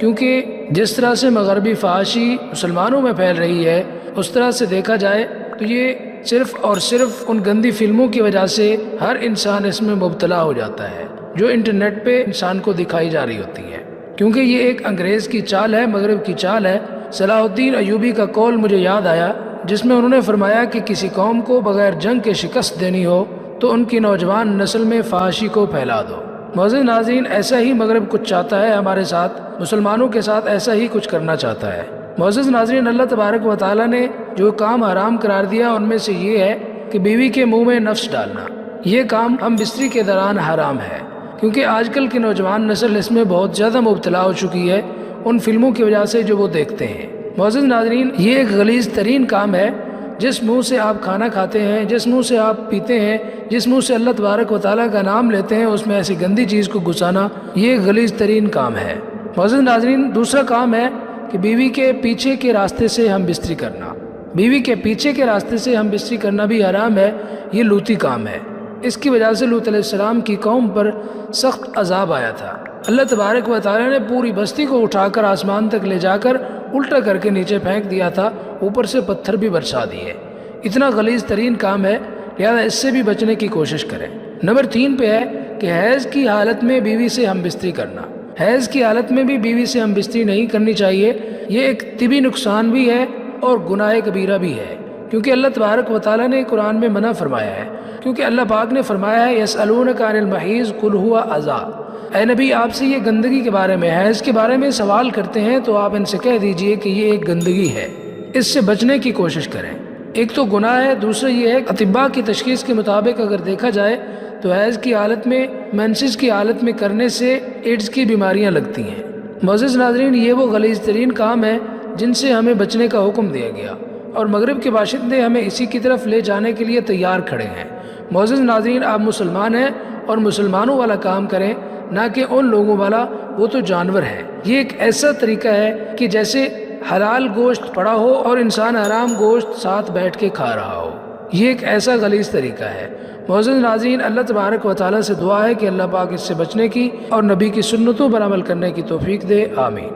کیونکہ جس طرح سے مغربی فحاشی مسلمانوں میں پھیل رہی ہے، اس طرح سے دیکھا جائے تو یہ صرف اور صرف ان گندی فلموں کی وجہ سے ہر انسان اس میں مبتلا ہو جاتا ہے جو انٹرنیٹ پہ انسان کو دکھائی جا رہی ہوتی ہے، کیونکہ یہ ایک انگریز کی چال ہے، مغرب کی چال ہے۔ صلاح الدین ایوبی کا قول مجھے یاد آیا جس میں انہوں نے فرمایا کہ کسی قوم کو بغیر جنگ کے شکست دینی ہو تو ان کی نوجوان نسل میں فحاشی کو پھیلا دو۔ معزز ناظرین، ایسا ہی مغرب کچھ چاہتا ہے ہمارے ساتھ، مسلمانوں کے ساتھ ایسا ہی کچھ کرنا چاہتا ہے۔ معزز ناظرین، اللہ تبارک و تعالیٰ نے جو کام حرام قرار دیا ان میں سے یہ ہے کہ بیوی کے منہ میں نفس ڈالنا۔ یہ کام ہم بستری کے دوران حرام ہے، کیونکہ آج کل کی نوجوان نسل اس میں بہت زیادہ مبتلا ہو چکی ہے ان فلموں کی وجہ سے جو وہ دیکھتے ہیں۔ معزز ناظرین، یہ ایک غلیظ ترین کام ہے۔ جس منہ سے آپ کھانا کھاتے ہیں، جس منہ سے آپ پیتے ہیں، جس منہ سے اللہ تبارک و تعالیٰ کا نام لیتے ہیں، اس میں ایسی گندی چیز کو گھسانا یہ ایک غلیظ ترین کام ہے۔ معزز ناظرین، دوسرا کام ہے کہ بیوی کے پیچھے کے راستے سے ہم بستری کرنا۔ بیوی کے پیچھے کے راستے سے ہم بستری کرنا بھی حرام ہے، یہ لوتی کام ہے۔ اس کی وجہ سے لوط علیہ السلام کی قوم پر سخت عذاب آیا تھا۔ اللہ تبارک و تعالیٰ نے پوری بستی کو اٹھا کر آسمان تک لے جا کر الٹا کر کے نیچے پھینک دیا تھا، اوپر سے پتھر بھی برسا دیے۔ اتنا غلیظ ترین کام ہے، لہذا اس سے بھی بچنے کی کوشش کریں۔ نمبر 3 پہ ہے کہ حیض کی حالت میں بیوی سے ہم بستری کرنا۔ حیض کی حالت میں بھی بیوی سے ہم بستری نہیں کرنی چاہیے، یہ ایک طبی نقصان بھی ہے اور گناہ کبیرہ بھی ہے، کیونکہ اللہ تبارک و تعالیٰ نے قرآن میں منع فرمایا ہے، کیونکہ اللہ پاک نے فرمایا ہے یسألونک عن المحیض قل هو اذی۔ اے نبی، آپ سے یہ گندگی کے بارے میں، حیض کے بارے میں سوال کرتے ہیں تو آپ ان سے کہہ دیجئے کہ یہ ایک گندگی ہے، اس سے بچنے کی کوشش کریں۔ ایک تو گناہ ہے، دوسرا یہ ہے اطباء کی تشخیص کے مطابق اگر دیکھا جائے تو حیض کی حالت میں، مینسز کی حالت میں کرنے سے ایڈز کی بیماریاں لگتی ہیں۔ معزز ناظرین، یہ وہ غلیظ ترین کام ہے جن سے ہمیں بچنے کا حکم دیا گیا، اور مغرب کے باشندے ہمیں اسی کی طرف لے جانے کے لیے تیار کھڑے ہیں۔ معزز ناظرین، آپ مسلمان ہیں اور مسلمانوں والا کام کریں، نہ کہ ان لوگوں والا، وہ تو جانور ہیں۔ یہ ایک ایسا طریقہ ہے کہ جیسے حلال گوشت پڑا ہو اور انسان حرام گوشت ساتھ بیٹھ کے کھا رہا ہو، یہ ایک ایسا غلیظ طریقہ ہے۔ معزز ناظرین، اللہ تبارک و تعالیٰ سے دعا ہے کہ اللہ پاک اس سے بچنے کی اور نبی کی سنتوں پر عمل کرنے کی توفیق دے، آمین۔